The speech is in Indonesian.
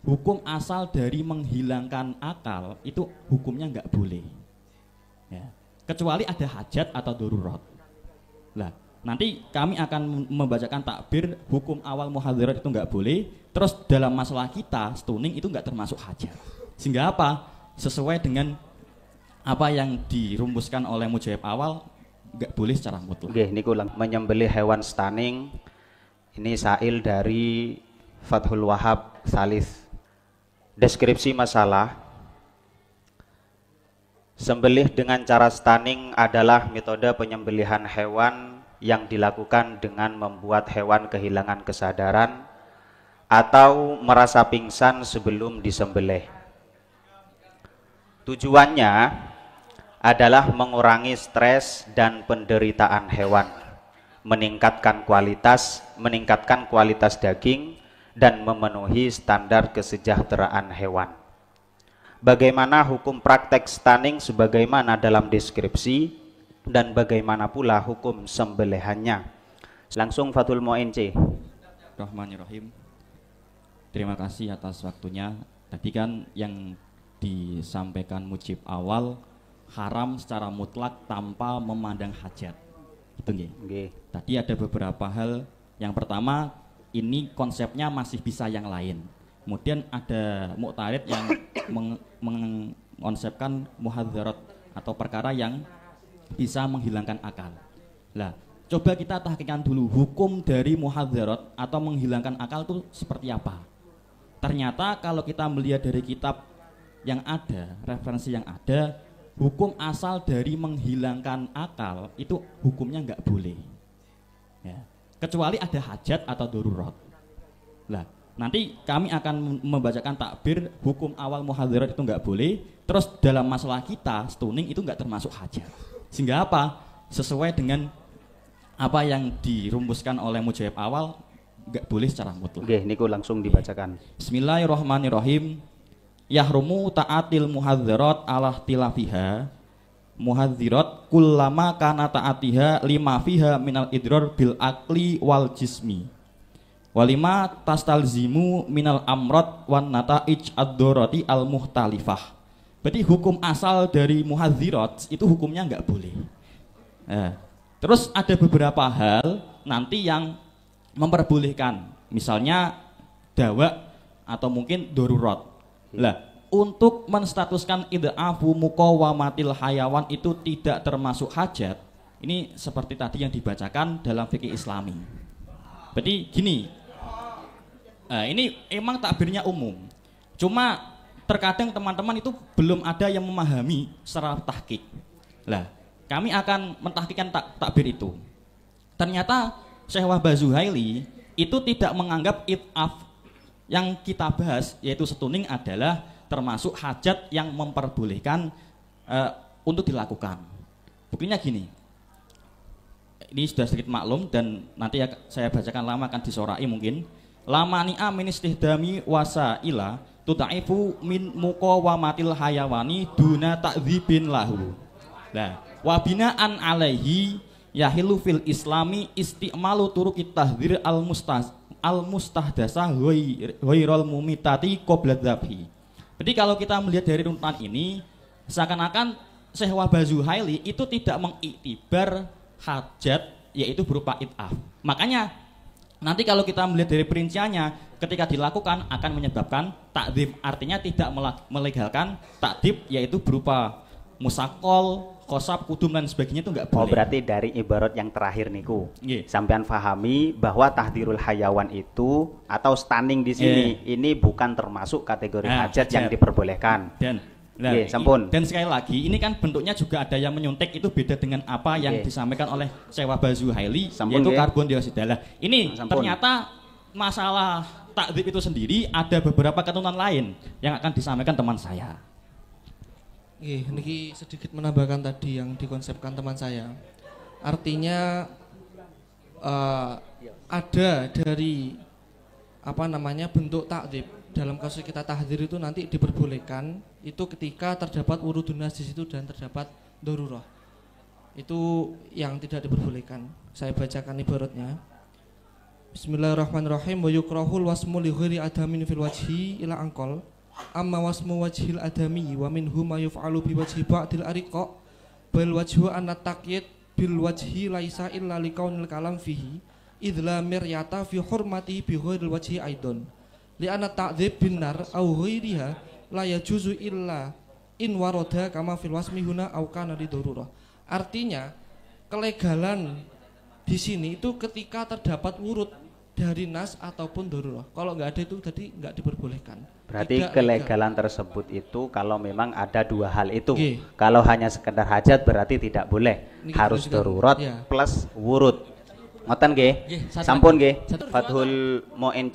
hukum asal dari menghilangkan akal itu hukumnya nggak boleh. Ya. Kecuali ada hajat atau darurat. Lah, nanti kami akan membacakan takbir hukum awal muhadzarat itu nggak boleh. Terus dalam masalah kita stunning itu nggak termasuk hajat. Sehingga apa? Sesuai dengan apa yang dirumuskan oleh mujaib awal nggak boleh secara mutlak. Nggih, niku menyembelih hewan stunning. Ini sail dari Fathul Wahab Salis. Deskripsi masalah. Sembelih dengan cara stunning adalah metode penyembelihan hewan yang dilakukan dengan membuat hewan kehilangan kesadaran atau merasa pingsan sebelum disembelih. Tujuannya adalah mengurangi stres dan penderitaan hewan, meningkatkan kualitas daging dan memenuhi standar kesejahteraan hewan. Bagaimana hukum praktek stunning sebagaimana dalam deskripsi dan bagaimana pula hukum sembelihannya? Langsung Fathul Mu'in C. Rahmanirrahim. Terima kasih atas waktunya. Tadi kan yang disampaikan mujib awal haram secara mutlak tanpa memandang hajat. Itu nggih. Tadi ada beberapa hal. Yang pertama, ini konsepnya masih bisa yang lain. Kemudian ada mu'tarid yang mengkonsepkan muhadzarat atau perkara yang bisa menghilangkan akal. Lah, coba kita tahqiqkan dulu hukum dari muhadzarat atau menghilangkan akal itu seperti apa. Ternyata kalau kita melihat dari kitab yang ada, referensi yang ada, hukum asal dari menghilangkan akal itu hukumnya nggak boleh. Ya. Kecuali ada hajat atau darurat. Lah, nanti kami akan membacakan takbir hukum awal muhadzarat itu nggak boleh. Terus dalam masalah kita stunning itu nggak termasuk hajat. Sehingga apa? Sesuai dengan apa yang dirumuskan oleh mujaib awal nggak boleh secara mutlak. Oke, niku langsung dibacakan. Bismillahirrahmanirrahim. Yahrumu ta'atil muhadzarat ala tilafiha muhadzirat kullama kana ta'atiha lima fiha minal idrar bil akli wal jismi walima tastalzimu minal amrad wan nata'ij ad-dorati al muhtalifah. Berarti hukum asal dari muhadzirat itu hukumnya nggak boleh. Terus ada beberapa hal nanti yang memperbolehkan, misalnya dawa atau mungkin darurat. Lah, untuk menstatuskan id'afu muqawamatil hayawan itu tidak termasuk hajat. Ini seperti tadi yang dibacakan dalam fikih Islami. Berarti gini, ini emang takbirnya umum. Cuma terkadang teman-teman itu belum ada yang memahami secara tahqiq. Lah, kami akan mentahqiqkan takbir itu. Ternyata Syekh Wahbah Zuhaili itu tidak menganggap id'af yang kita bahas yaitu stunning adalah termasuk hajat yang memperbolehkan untuk dilakukan. Buktinya gini, ini sudah sedikit maklum dan nanti saya bacakan lama akan disorai mungkin. Lamani'a min istihdami wasaila tutaifu min muqawamatil hayawani duna ta'dzibin lahu. Nah, wabinaan alaihi yahilu fil islami isti'malu turuqit tahdzir al-mustahdasah ghairul mumitati qabla dzabhi. Jadi kalau kita melihat dari runutan ini, seakan-akan Syekh Wahbah Zuhaili itu tidak mengiktibar hajat yaitu berupa id'af. Makanya nanti kalau kita melihat dari perinciannya, ketika dilakukan akan menyebabkan takdzib, artinya tidak melegalkan takdzib yaitu berupa musakol, kosab, kudum dan sebagainya itu enggak boleh. Oh, berarti dari ibarat yang terakhir niku. Sampean fahami bahwa tahdirul hayawan itu atau stunning di sini ini bukan termasuk kategori hajat yang diperbolehkan. Dan sampun. Dan sekali lagi ini kan bentuknya juga ada yang menyuntik, itu beda dengan apa yang disampaikan oleh Syekh Wahbah Zuhaili yaitu karbon dioksida. Ini ternyata masalah takdzib itu sendiri ada beberapa ketentuan lain yang akan disampaikan teman saya. Niki sedikit menambahkan tadi yang dikonsepkan teman saya. Artinya ada dari bentuk takdzib dalam kasus kita tahdzir itu nanti diperbolehkan itu ketika terdapat wurudunas di situ dan terdapat darurah. Itu yang tidak diperbolehkan. Saya bacakan ibaratnya. Bismillahirrahmanirrahim. Wa yukrahul wasmu li ghairi adamin fil wajhi ila angkol. Amma wasmu wajhil adami wa minhu ma yuf'alu bi wajhi ba'dil ariqa bal wajhu an taqyid bil wajhi laisa illa likaunil kalam fihi idh la miryata fi hurmatihi bi ghairil wajhi aidon li anna ta'dzib bin nar aw ghairiha la yajuzu illa in waroda kama fil wasmi huna aw kana li darurah. Artinya kelegalan di sini itu ketika terdapat wurud dari nas ataupun darurah. Kalau nggak ada itu tadi nggak diperbolehkan. Berarti Tidak kelegalan tersebut itu kalau memang ada dua hal itu. Kalau hanya sekedar hajat berarti tidak boleh. Ini Harus kita darurat ya. plus wurud. Ngoten nggih? Nggih, satu Sampun lagi. nggih. Satu. Fathul Mu'in